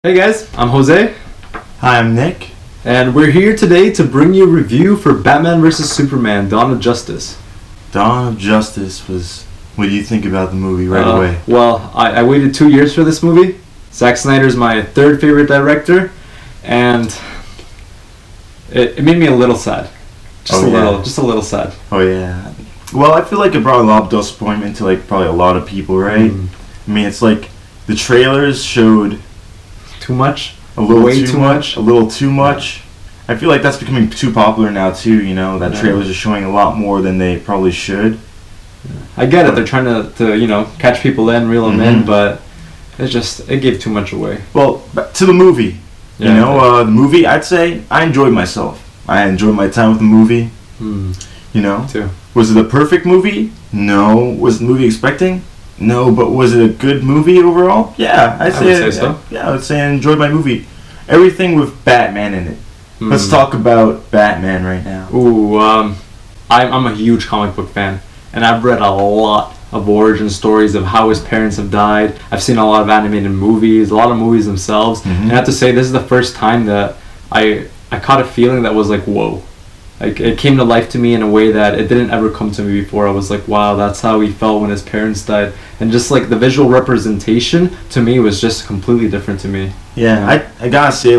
Hey guys, I'm Jose, Hi, I'm Nick. and we're here today to bring you a review for Batman vs. Superman: Dawn of Justice. Dawn of Justice was. What do you think about the movie right away? Well, I waited 2 years for this movie. Zack Snyder's my third favorite director, and it made me a little sad. Just a little sad. Oh yeah. Well, I feel like it brought a lot of disappointment to probably a lot of people, right? I mean, it's like the trailers showed Too much? a little Way too too much? a little too much. I feel like that's becoming too popular now too. That Yeah. trailers are showing a lot more than they probably should. I get it, they're trying to catch people in, reel them in, Mhm. but it gave too much away. Well, back to the movie. Yeah. The movie. I'd say I enjoyed myself. I enjoyed my time with the movie. Too. Was it a perfect movie? No. Was the movie expecting? No. But was it a good movie overall? Yeah, I would say so. Yeah, I would say I enjoyed my movie. Everything with Batman in it. Let's talk about Batman right now. Ooh, I'm a huge comic book fan, and I've read a lot of origin stories of how his parents have died. I've seen a lot of animated movies, a lot of movies themselves, and I have to say this is the first time that I caught a feeling that was like, whoa. Like, it came to life to me in a way that it didn't ever come to me before. I was like, wow, that's how he felt when his parents died. And just like the visual representation to me was just completely different to me. Yeah, I gotta say,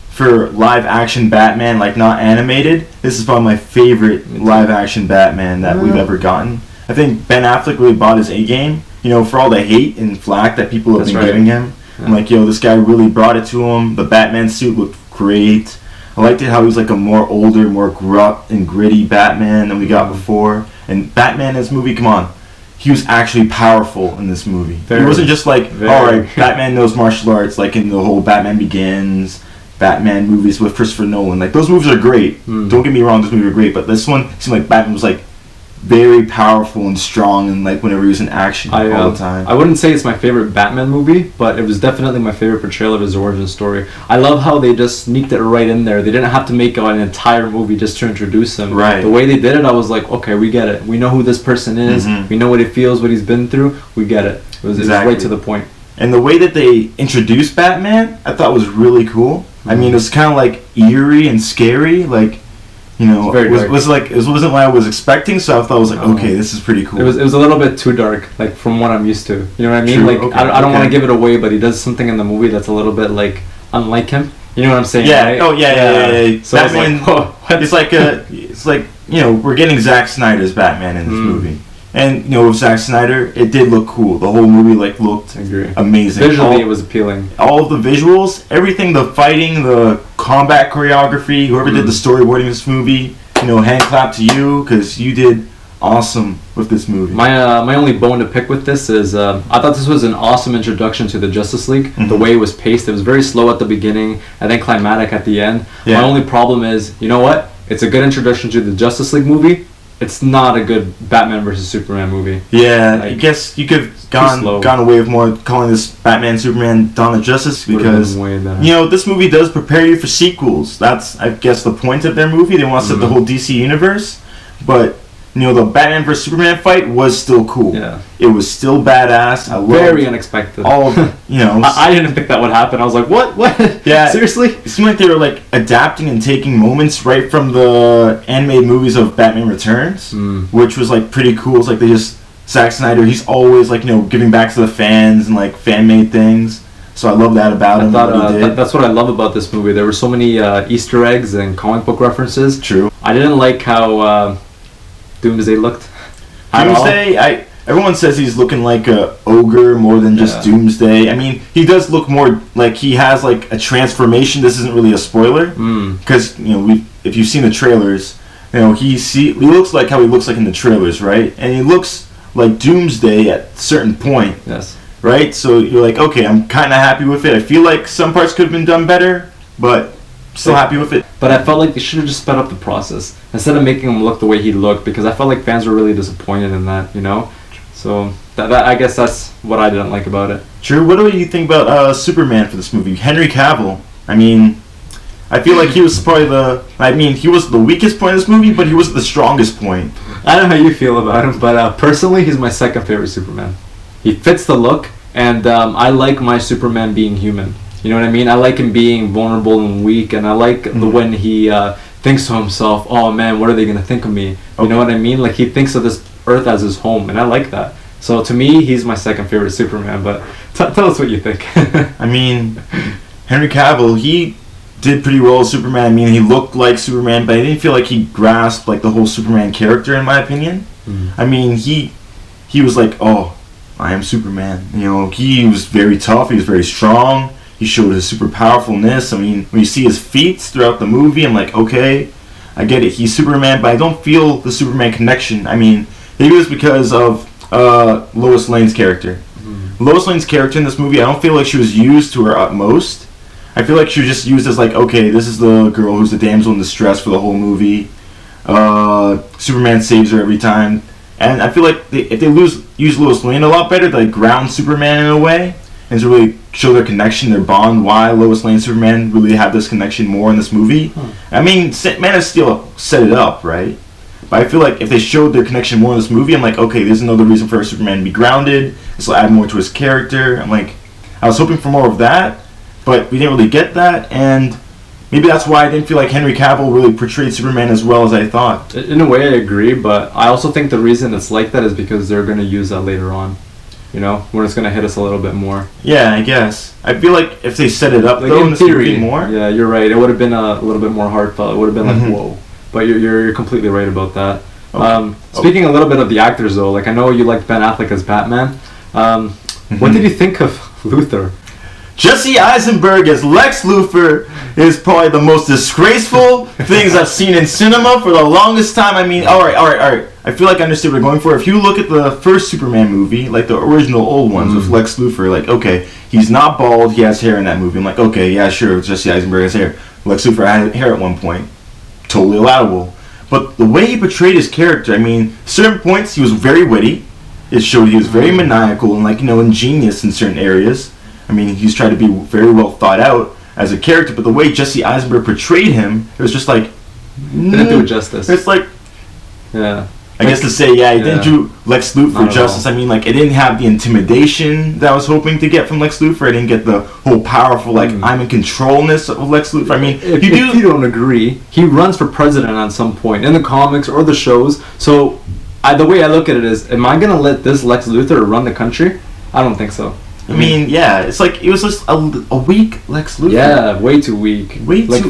for live action Batman, not animated, this is probably my favorite live action Batman that we've ever gotten. I think Ben Affleck really bought his A game, for all the hate and flack that people have been giving him. Yeah. I'm like, this guy really brought it to him. The Batman suit looked great. I liked it how he was like a more older, more gruff and gritty Batman than we got before. And Batman in this movie, come on, he was actually powerful in this movie. He wasn't just alright, Batman knows martial arts, like in the whole Batman Begins, Batman movies with Christopher Nolan. Those movies are great. Don't get me wrong, those movies are great. But this one seemed like Batman was very powerful and strong, and whenever he was in action all the time. I wouldn't say it's my favorite Batman movie, but it was definitely my favorite portrayal of his origin story. I love how they just sneaked it right in there. They didn't have to make an entire movie just to introduce him. Right. The way they did it, I was like, okay, we get it. We know who this person is. We know what he feels, what he's been through. We get it. It was right to the point. And the way that they introduced Batman, I thought was really cool. I mean, it was kind of eerie and scary, it wasn't what I was expecting, so I thought it was okay, this is pretty cool. It was a little bit too dark, from what I'm used to. You know what I mean? True, I don't want to give it away, but he does something in the movie that's a little bit unlike him. You know what I'm saying? Yeah. Right? Oh yeah. So Batman, it's we're getting Zack Snyder's Batman in this movie, and with Zack Snyder, it did look cool. The whole movie looked amazing. Visually, it was appealing. All of the visuals, everything, the fighting, the combat choreography, whoever did the storyboarding of this movie, hand clap to you, because you did awesome with this movie. My only bone to pick with this is I thought this was an awesome introduction to the Justice League. The way it was paced, it was very slow at the beginning and then climatic at the end. My only problem is, you know what? It's a good introduction to the Justice League movie. It's not a good Batman versus Superman movie. Yeah, I guess you could have gone away with more calling this Batman Superman Dawn of Justice, because this movie does prepare you for sequels. That's, I guess, the point of their movie. They want to set the whole DC universe, but the Batman vs Superman fight was still cool. Yeah, it was still badass. I loved very unexpected. All of I didn't think that would happen. I was like, what? Yeah, seriously? It seemed like they were adapting and taking moments right from the animated movies of Batman Returns, which was pretty cool. It's they just Zack Snyder. He's always giving back to the fans and fan made things. So I love that about him. That's what I love about this movie. There were so many Easter eggs and comic book references. True. I didn't like how Doomsday looked. Doomsday, everyone says he's looking like a ogre more than just Doomsday. I mean, he does look more like he has a transformation. This isn't really a spoiler, because if you've seen the trailers, he looks like how he looks like in the trailers, right? And he looks like Doomsday at a certain point. Yes. Right? So you're okay, I'm kind of happy with it. I feel like some parts could have been done better, but still happy with it. But I felt like they should have just sped up the process instead of making him look the way he looked, because I felt like fans were really disappointed in that, So that I guess that's what I didn't like about it. True. What do you think about Superman for this movie? Henry Cavill. I mean, I feel like he was probably he was the weakest point in this movie, but he was the strongest point. I don't know how you feel about him, but personally, he's my second favorite Superman. He fits the look, and I like my Superman being human. You know what I mean? I like him being vulnerable and weak, and I like the when he thinks to himself, "Oh man, what are they gonna think of me?" You know what I mean? Like he thinks of this Earth as his home, and I like that. So to me, he's my second favorite Superman. But tell us what you think. I mean, Henry Cavill, he did pretty well as Superman. I mean, he looked like Superman, but I didn't feel like he grasped like the whole Superman character, in my opinion. I mean, he was like, "Oh, I am Superman." You know, he was very tough. He was very strong. He showed his super powerfulness. I mean, when you see his feats throughout the movie, I'm like, okay, I get it. He's Superman, but I don't feel the Superman connection. I mean, maybe it's because of Lois Lane's character. Lois Lane's character in this movie, I don't feel like she was used to her utmost. I feel like she was just used as like, okay, this is the girl who's the damsel in distress for the whole movie. Superman saves her every time. And I feel like if they use Lois Lane a lot better, they like ground Superman in a way, and to really show their connection, their bond, why Lois Lane and Superman really have this connection more in this movie. I mean, Man of Steel set it up, right? But I feel like if they showed their connection more in this movie, I'm like, okay, there's another reason for Superman to be grounded. This will add more to his character. I'm like, I was hoping for more of that, but we didn't really get that, and maybe that's why I didn't feel like Henry Cavill really portrayed Superman as well as I thought. In a way, I agree, but I also think the reason it's like that is because they're going to use that later on. You know, when it's going to hit us a little bit more. Yeah, I guess. I feel like if they set it up, like though, in this theory, movie more. Yeah, you're right. It would have been a little bit more heartfelt. It would have been like, whoa. But you're completely right about that. Okay. Speaking a little bit of the actors, though, like I know you liked Ben Affleck as Batman. What did you think of Luthor? Jesse Eisenberg as Lex Luthor is probably the most disgraceful things I've seen in cinema for the longest time. I mean, all right. I feel like I understood what we're going for. If you look at the first Superman movie, like the original old ones with Lex Luthor, like, okay, he's not bald, he has hair in that movie. I'm like, okay, yeah, sure, Jesse Eisenberg has hair. Lex Luthor had hair at one point. Totally allowable. But the way he portrayed his character, I mean, certain points he was very witty. It showed he was very maniacal and, like, you know, ingenious in certain areas. I mean, he's tried to be very well thought out as a character, but the way Jesse Eisenberg portrayed him, it was just like... Didn't do it justice. It's like... Yeah. I guess to say, he didn't do Lex Luthor justice. I mean, like, it didn't have the intimidation that I was hoping to get from Lex Luthor. I didn't get the whole powerful, like, I'm in controlness of Lex Luthor. I mean, if you don't agree, he runs for president at some point in the comics or the shows. So, the way I look at it is, am I going to let this Lex Luthor run the country? I don't think so. I mean, yeah, it's like, it was just a weak Lex Luthor. Yeah, way too weak.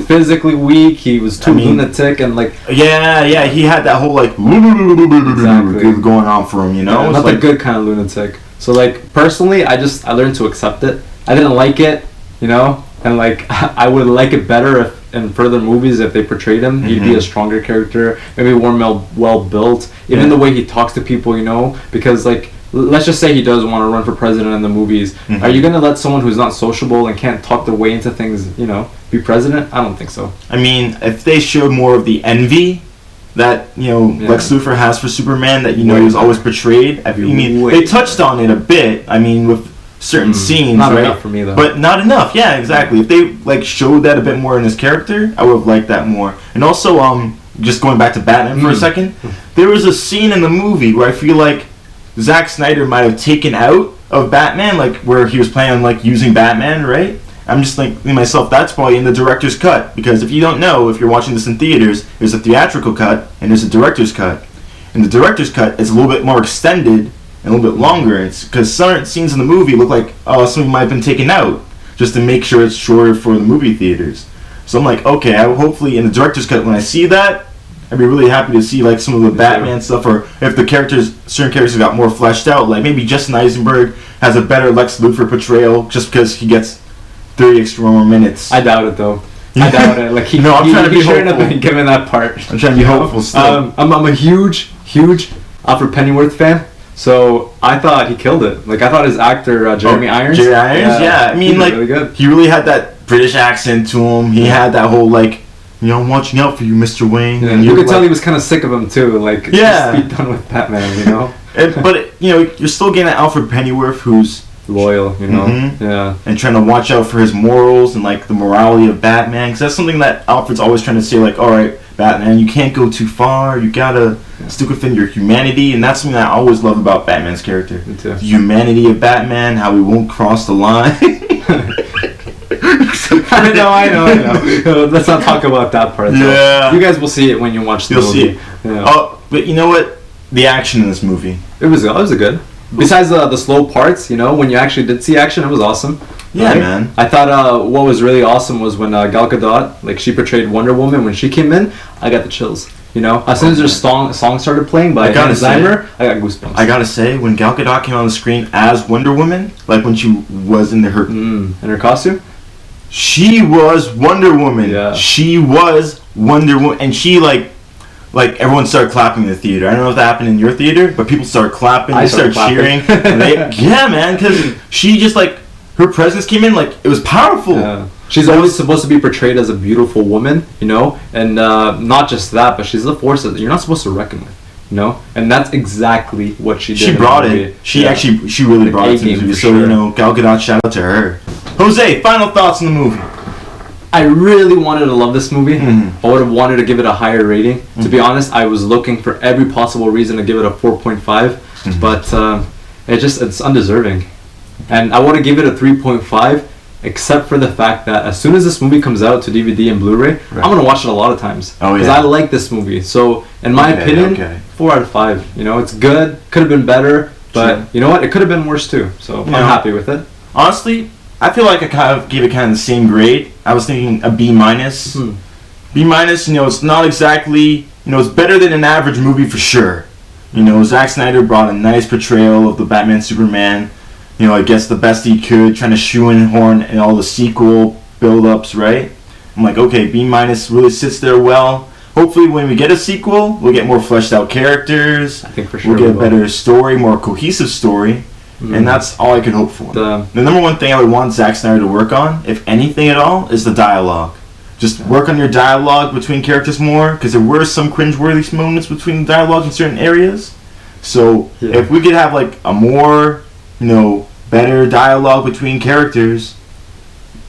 Physically weak, he was too lunatic, and like... Yeah, he had that whole, like, exactly. going on for him, you know? Yeah, not the good kind of lunatic. So, like, personally, I learned to accept it. I didn't like it, you know? And, like, I would like it better if in further movies if they portrayed him. He'd be a stronger character, maybe more well-built. Even the way he talks to people, you know? Because, like... Let's just say he does want to run for president in the movies. Are you going to let someone who's not sociable and can't talk their way into things, you know, be president? I don't think so. I mean, if they showed more of the envy that, you know, Lex Luthor has for Superman, that, you know, he was always portrayed. I mean, they touched on it a bit, I mean, with certain scenes, not right? Enough for me, though. But not enough, yeah, exactly. If they, like, showed that a bit more in his character, I would have liked that more. And also, just going back to Batman for a second, there was a scene in the movie where I feel like Zack Snyder might have taken out of Batman, like where he was planning on like using Batman, right? I'm just like thinking myself, that's probably in the director's cut, because if you don't know, if you're watching this in theaters, there's a theatrical cut and there's a director's cut. And the director's cut is a little bit more extended and a little bit longer. It's because certain scenes in the movie look like something might have been taken out just to make sure it's shorter for the movie theaters. So I'm like, okay, hopefully in the director's cut when I see that, I'd be really happy to see like some of the Batman stuff, or if the certain characters got more fleshed out, like maybe Jesse Eisenberg has a better Lex Luthor portrayal just because he gets 30 extra more minutes. I doubt it though. I doubt it. Like I'm trying to be shouldn't hopeful. have been given that part. I'm trying to be hopeful still. I'm a huge Alfred Pennyworth fan. So I thought he killed it. Like I thought his actor Jeremy Irons. Jeremy Irons, yeah. I mean, like really good. He really had that British accent to him. He had that whole like, you know, I'm watching out for you, Mr. Wayne. Yeah, and you could tell he was kind of sick of him too. Like just be done with Batman, you know. But you know, you're still getting Alfred Pennyworth, who's loyal, you know. Yeah. And trying to watch out for his morals and like the morality of Batman, because that's something that Alfred's always trying to say. Like, all right, Batman, you can't go too far. You gotta stick within your humanity, and that's something that I always love about Batman's character. Me too. The humanity of Batman, how he won't cross the line. I know. Let's not talk about that part. Though. Yeah. You guys will see it when you watch the You'll movie. see it. Yeah. Oh, but you know what? The action in this movie. It was good. Besides the slow parts, when you actually did see action, it was awesome. Yeah, man. I thought what was really awesome was when Gal Gadot, like she portrayed Wonder Woman when she came in. I got the chills. As soon as their song started playing by Hans Zimmer, I got goosebumps. I gotta say, when Gal Gadot came on the screen as Wonder Woman, like when she was in her costume, she was Wonder Woman. Yeah. She was Wonder Woman, and she like everyone started clapping in the theater. I don't know if that happened in your theater, but people started clapping. They started cheering. Yeah, man, because she just her presence came in it was powerful. Yeah. She's always supposed to be portrayed as a beautiful woman, and not just that, but she's a force that you're not supposed to reckon with, and that's exactly what she did. She brought it. She really brought it to the movie. So sure. Gal Gadot, shout out to her. Jose, final thoughts on the movie. I really wanted to love this movie. I would have wanted to give it a higher rating. To be honest, I was looking for every possible reason to give it a 4.5, but it's undeserving. And I want to give it a 3.5, except for the fact that as soon as this movie comes out to DVD and Blu-ray, I'm going to watch it a lot of times. Oh, yeah. Because I like this movie. So, in my opinion, 4 out of 5. It's good. Could have been better, but you know what? It could have been worse too. So, I'm happy with it. Honestly, I feel like I kind of gave it kind of the same grade. I was thinking a B-. B-, it's not exactly, it's better than an average movie for sure. Zack Snyder brought a nice portrayal of the Batman Superman. I guess the best he could, trying to shoehorn in all the sequel build-ups, right? I'm like, okay, B- really sits there well. Hopefully when we get a sequel, we'll get more fleshed out characters. I think for sure we'll get a better story, more cohesive story. And that's all I could hope for. The number one thing I would want Zack Snyder to work on, if anything at all, is the dialogue. Just work on your dialogue between characters more, because there were some cringeworthy moments between the dialogue in certain areas. So if we could have a more, better dialogue between characters,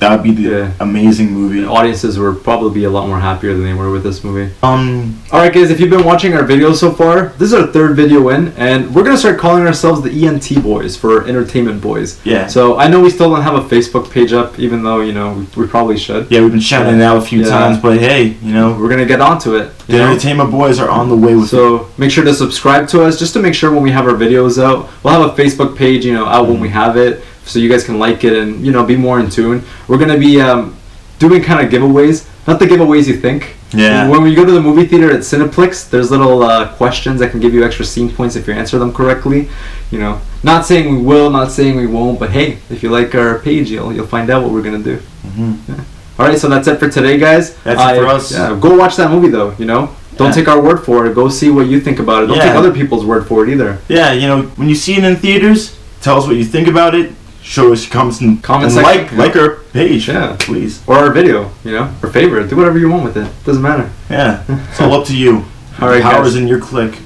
that would be the amazing movie. The audiences would probably be a lot more happier than they were with this movie. Alright guys, if you've been watching our videos so far, this is our 3rd video in, and we're going to start calling ourselves the ENT boys, for Entertainment Boys. Yeah. So I know we still don't have a Facebook page up, even though, we probably should. Yeah, we've been shouting it out a few times, but hey, we're going to get onto it. The Entertainment Boys are on the way with So make sure to subscribe to us, just to make sure when we have our videos out, we'll have a Facebook page, out when we have it, so you guys can like it and be more in tune. We're gonna be doing kind of giveaways, not the giveaways you think. Yeah. When we go to the movie theater at Cineplex, there's little questions that can give you extra scene points if you answer them correctly. Not saying we will, not saying we won't, but hey, if you like our page, you'll find out what we're gonna do. Yeah. All right, so that's it for today, guys. That's it for us. Yeah, go watch that movie though. Don't take our word for it. Go see what you think about it. Don't take other people's word for it either. Yeah, when you see it in theaters, tell us what you think about it. Show us your comments and section. like our page, please, or our video, or favorite. Do whatever you want with it. Doesn't matter. Yeah, it's all up to you. All right, powers in your click.